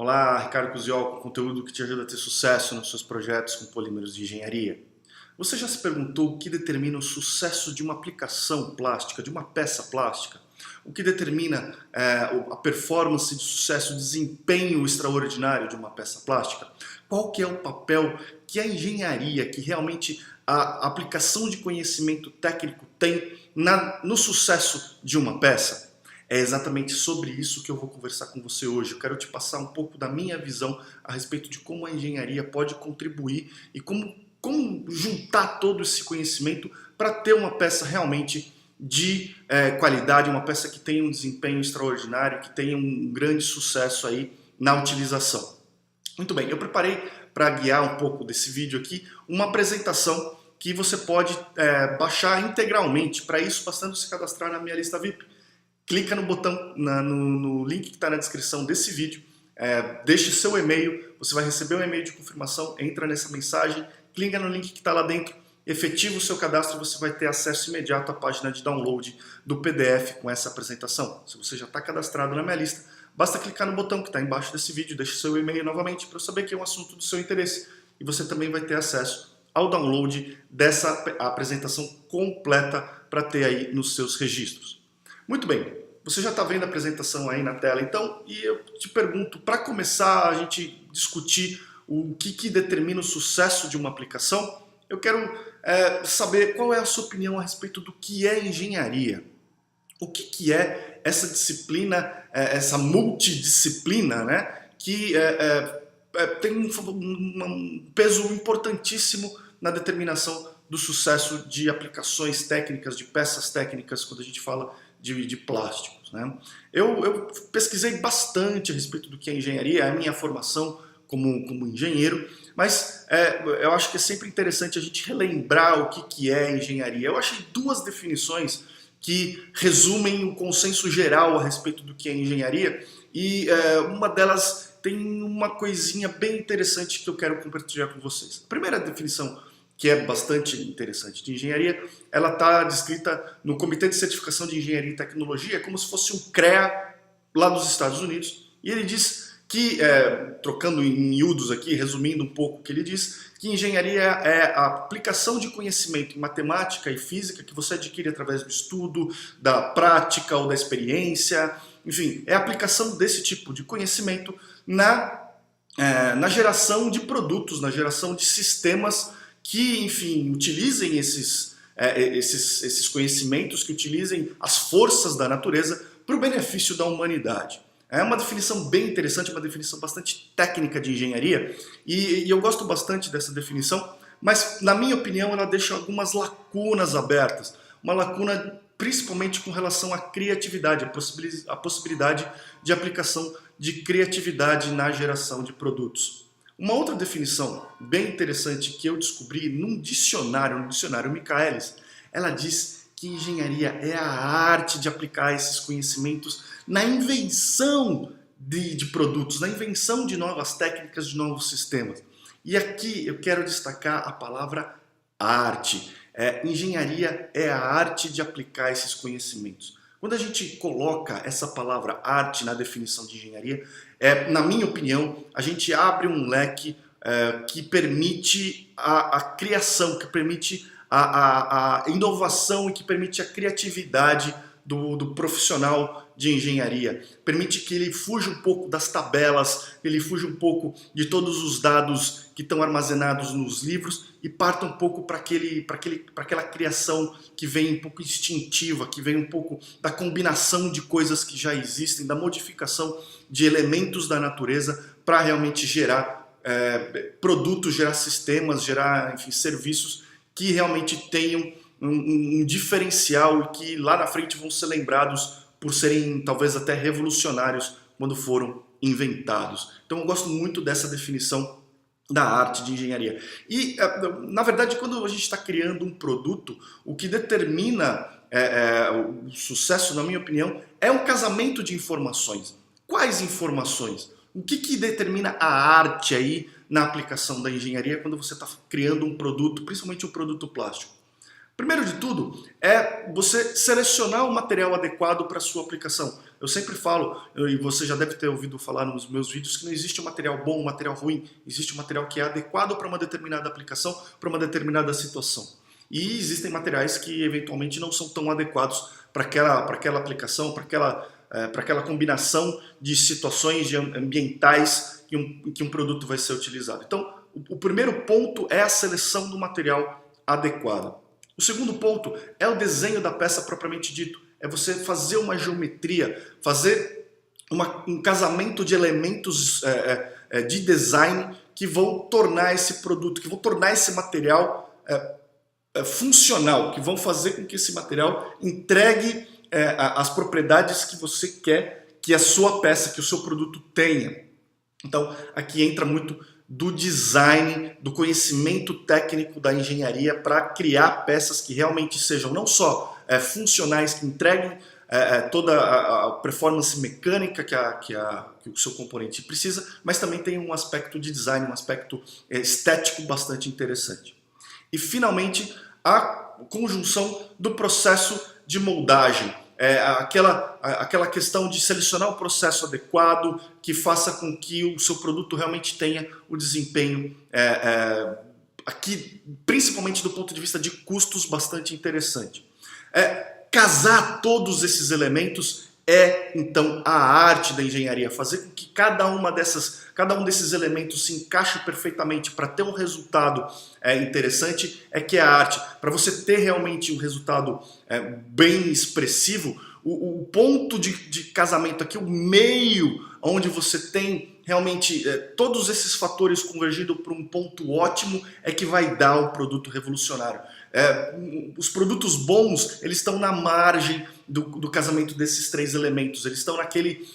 Olá, Ricardo Cusiol, com conteúdo que te ajuda a ter sucesso nos seus projetos com polímeros de engenharia. Você já se perguntou o que determina o sucesso de uma aplicação plástica, de uma peça plástica? O que determina a performance de sucesso, o desempenho extraordinário de uma peça plástica? Qual que é o papel que a engenharia, que realmente a aplicação de conhecimento técnico tem no sucesso de uma peça? É exatamente sobre isso que eu vou conversar com você hoje. Eu quero te passar um pouco da minha visão a respeito de como a engenharia pode contribuir e como juntar todo esse conhecimento para ter uma peça realmente de qualidade, uma peça que tenha um desempenho extraordinário, que tenha um grande sucesso aí na utilização. Muito bem, eu preparei para guiar um pouco desse vídeo aqui uma apresentação que você pode baixar integralmente. Para isso, bastando se cadastrar na minha lista VIP. Clica no botão, no link que está na descrição desse vídeo, deixe seu e-mail, você vai receber um e-mail de confirmação, entra nessa mensagem, clica no link que está lá dentro, efetiva o seu cadastro e você vai ter acesso imediato à página de download do PDF com essa apresentação. Se você já está cadastrado na minha lista, basta clicar no botão que está embaixo desse vídeo, deixe seu e-mail novamente para eu saber que é um assunto do seu interesse e você também vai ter acesso ao download dessa apresentação completa para ter aí nos seus registros. Muito bem, você já está vendo a apresentação aí na tela, então, e eu te pergunto, para começar a gente discutir o que determina o sucesso de uma aplicação, eu quero saber qual é a sua opinião a respeito do que é engenharia. O que é essa disciplina, essa multidisciplina, né, que tem um peso importantíssimo na determinação do sucesso de aplicações técnicas, de peças técnicas, quando a gente fala de plásticos, né? Eu pesquisei bastante a respeito do que é engenharia, é a minha formação como engenheiro, mas eu acho que é sempre interessante a gente relembrar o que é engenharia. Eu achei duas definições que resumem o consenso geral a respeito do que é engenharia e uma delas tem uma coisinha bem interessante que eu quero compartilhar com vocês. A primeira definição, que é bastante interessante, de engenharia, ela está descrita no Comitê de Certificação de Engenharia e Tecnologia como se fosse um CREA lá dos Estados Unidos, e ele diz que, trocando em miúdos aqui, resumindo um pouco o que ele diz, que engenharia é a aplicação de conhecimento em matemática e física que você adquire através do estudo, da prática ou da experiência, enfim, é a aplicação desse tipo de conhecimento na geração de produtos, na geração de sistemas que, enfim, utilizem esses conhecimentos, que utilizem as forças da natureza para o benefício da humanidade. É uma definição bem interessante, uma definição bastante técnica de engenharia, e eu gosto bastante dessa definição, mas, na minha opinião, ela deixa algumas lacunas abertas. Uma lacuna principalmente com relação à criatividade, a possibilidade de aplicação de criatividade na geração de produtos. Uma outra definição bem interessante que eu descobri no dicionário Michaelis, ela diz que engenharia é a arte de aplicar esses conhecimentos na invenção de produtos, na invenção de novas técnicas, de novos sistemas. E aqui eu quero destacar a palavra arte. Engenharia é a arte de aplicar esses conhecimentos. Quando a gente coloca essa palavra arte na definição de engenharia, na minha opinião, a gente abre um leque que permite a criação, que permite a inovação e que permite a criatividade do profissional de engenharia. Permite que ele fuja um pouco das tabelas, ele fuja um pouco de todos os dados que estão armazenados nos livros e parta um pouco para aquela criação que vem um pouco instintiva, que vem um pouco da combinação de coisas que já existem, da modificação de elementos da natureza para realmente gerar produtos, gerar sistemas, gerar, enfim, serviços que realmente tenham um diferencial e que lá na frente vão ser lembrados por serem talvez até revolucionários quando foram inventados. Então eu gosto muito dessa definição da arte de engenharia. E, na verdade, quando a gente está criando um produto, o que determina o sucesso, na minha opinião, é um casamento de informações. Quais informações? O que determina a arte aí na aplicação da engenharia quando você está criando um produto, principalmente um produto plástico? Primeiro de tudo, é você selecionar o material adequado para a sua aplicação. Eu sempre falo, e você já deve ter ouvido falar nos meus vídeos, que não existe um material bom, um material ruim, existe um material que é adequado para uma determinada aplicação, para uma determinada situação. E existem materiais que eventualmente não são tão adequados para aquela aplicação, para aquela combinação de situações ambientais em que um produto vai ser utilizado. Então, o primeiro ponto é a seleção do material adequado. O segundo ponto é o desenho da peça propriamente dito. É você fazer uma geometria, fazer um casamento de elementos de design que vão tornar esse produto, que vão tornar esse material funcional, que vão fazer com que esse material entregue as propriedades que você quer que a sua peça, que o seu produto tenha. Então, aqui entra muito do design, do conhecimento técnico da engenharia para criar peças que realmente sejam não só funcionais, que entreguem toda a performance mecânica que o seu componente precisa, mas também tem um aspecto de design, um aspecto estético bastante interessante. E finalmente, a conjunção do processo de moldagem. Aquela questão de selecionar o processo adequado que faça com que o seu produto realmente tenha o desempenho aqui, principalmente do ponto de vista de custos, bastante interessante. Casar todos esses elementos então a arte da engenharia, fazer com que cada um desses elementos se encaixe perfeitamente para ter um resultado interessante, que é a arte. Para você ter realmente um resultado bem expressivo, o ponto de casamento aqui, o meio onde você tem realmente todos esses fatores convergindo para um ponto ótimo que vai dar um produto revolucionário. Os produtos bons, eles estão na margem do casamento desses três elementos, eles estão naquele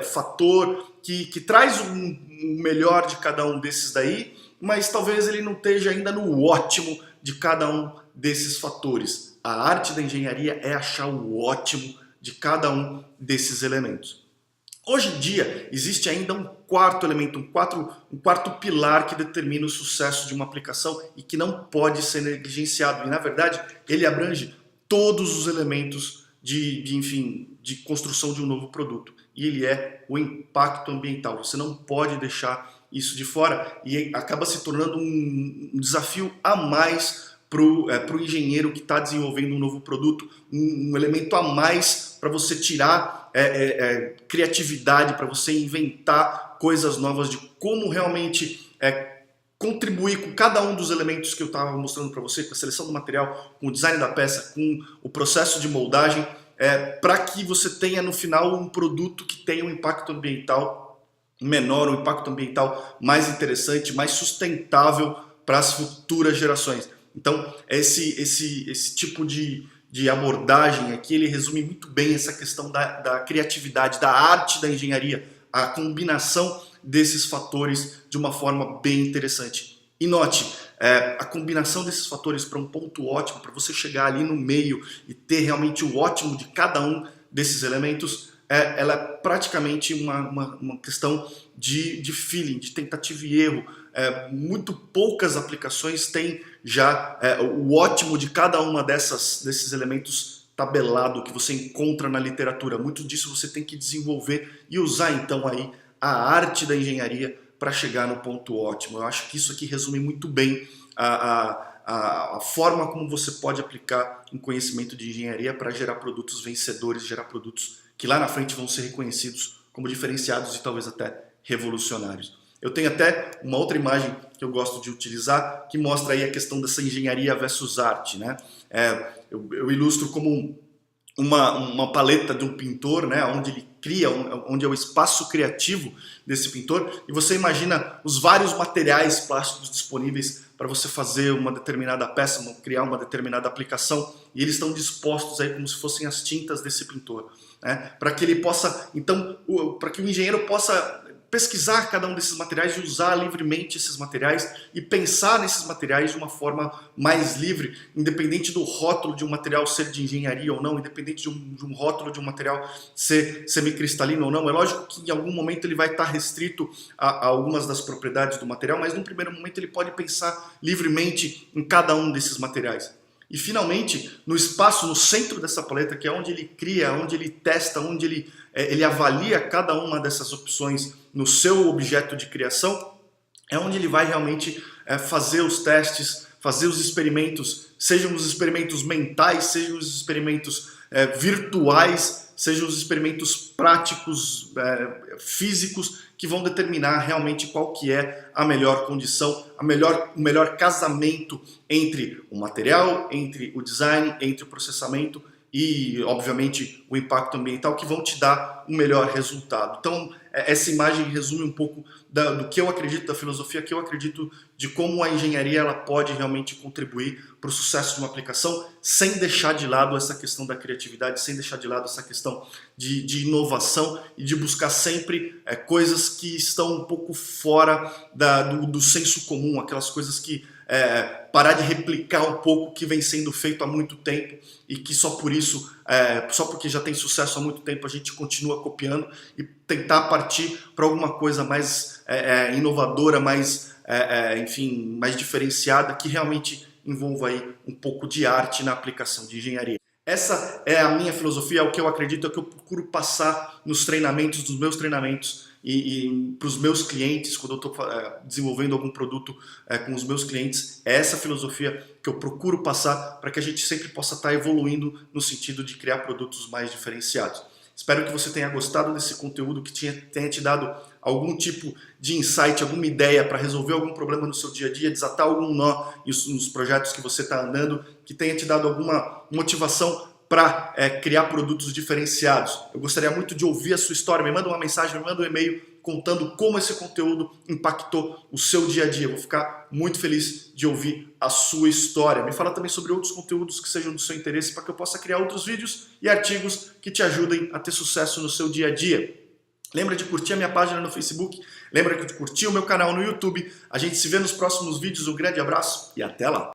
fator que traz o melhor de cada um desses daí, mas talvez ele não esteja ainda no ótimo de cada um desses fatores. A arte da engenharia é achar o ótimo de cada um desses elementos. Hoje em dia, existe ainda um quarto elemento, um quarto pilar que determina o sucesso de uma aplicação e que não pode ser negligenciado. E, na verdade, ele abrange todos os elementos de construção de um novo produto. E ele é o impacto ambiental. Você não pode deixar isso de fora e acaba se tornando um desafio a mais para o engenheiro que está desenvolvendo um novo produto, um elemento a mais para você tirar criatividade, para você inventar coisas novas de como realmente contribuir com cada um dos elementos que eu estava mostrando para você, com a seleção do material, com o design da peça, com o processo de moldagem, para que você tenha no final um produto que tenha um impacto ambiental menor, um impacto ambiental mais interessante, mais sustentável para as futuras gerações. Então, esse tipo de abordagem aqui, ele resume muito bem essa questão da criatividade, da arte da engenharia, a combinação desses fatores de uma forma bem interessante. E note, a combinação desses fatores para um ponto ótimo, para você chegar ali no meio e ter realmente o ótimo de cada um desses elementos, ela é praticamente uma questão de feeling, de tentativa e erro. Muito poucas aplicações têm já o ótimo de cada uma desses elementos tabelado que você encontra na literatura. Muito disso você tem que desenvolver e usar então aí a arte da engenharia para chegar no ponto ótimo. Eu acho que isso aqui resume muito bem a forma como você pode aplicar um conhecimento de engenharia para gerar produtos vencedores, gerar produtos que lá na frente vão ser reconhecidos como diferenciados e talvez até revolucionários. Eu tenho até uma outra imagem que eu gosto de utilizar que mostra aí a questão dessa engenharia versus arte, né? Eu ilustro como uma paleta de um pintor, né, onde ele cria, onde é o espaço criativo desse pintor, e você imagina os vários materiais plásticos disponíveis para você fazer uma determinada peça, criar uma determinada aplicação, e eles estão dispostos aí como se fossem as tintas desse pintor, né, para que ele possa, então, para que o engenheiro possa pesquisar cada um desses materiais e usar livremente esses materiais e pensar nesses materiais de uma forma mais livre, independente do rótulo de um material ser de engenharia ou não, independente de um rótulo de um material ser semicristalino ou não. É lógico que em algum momento ele vai estar restrito a algumas das propriedades do material, mas num primeiro momento ele pode pensar livremente em cada um desses materiais. E finalmente, no espaço, no centro dessa paleta, que é onde ele cria, onde ele testa, onde ele avalia cada uma dessas opções no seu objeto de criação, é onde ele vai realmente fazer os testes, fazer os experimentos, sejam os experimentos mentais, sejam os experimentos virtuais, sejam os experimentos práticos, físicos, que vão determinar realmente qual que é a melhor condição, o melhor casamento entre o material, entre o design, entre o processamento e, obviamente, o impacto ambiental, que vão te dar um melhor resultado. Então, essa imagem resume um pouco do que eu acredito da filosofia, que eu acredito de como a engenharia ela pode realmente contribuir para o sucesso de uma aplicação, sem deixar de lado essa questão da criatividade, sem deixar de lado essa questão de inovação e de buscar sempre coisas que estão um pouco fora do senso comum, aquelas coisas que parar de replicar um pouco o que vem sendo feito há muito tempo e que só por isso, só porque já tem sucesso há muito tempo, a gente continua copiando e tentar partir para alguma coisa mais inovadora, mais, enfim, mais diferenciada, que realmente envolva aí um pouco de arte na aplicação de engenharia. Essa é a minha filosofia, é o que eu acredito, é o que eu procuro passar nos treinamentos, nos meus treinamentos e para os meus clientes, quando eu estou desenvolvendo algum produto com os meus clientes. É essa filosofia que eu procuro passar para que a gente sempre possa estar evoluindo no sentido de criar produtos mais diferenciados. Espero que você tenha gostado desse conteúdo, que tenha te dado algum tipo de insight, alguma ideia para resolver algum problema no seu dia a dia, desatar algum nó nos projetos que você está andando, que tenha te dado alguma motivação para criar produtos diferenciados. Eu gostaria muito de ouvir a sua história. Me manda uma mensagem, me manda um e-mail contando como esse conteúdo impactou o seu dia a dia. Eu vou ficar muito feliz de ouvir a sua história. Me fala também sobre outros conteúdos que sejam do seu interesse para que eu possa criar outros vídeos e artigos que te ajudem a ter sucesso no seu dia a dia. Lembra de curtir a minha página no Facebook, lembra de curtir o meu canal no YouTube. A gente se vê nos próximos vídeos. Um grande abraço e até lá!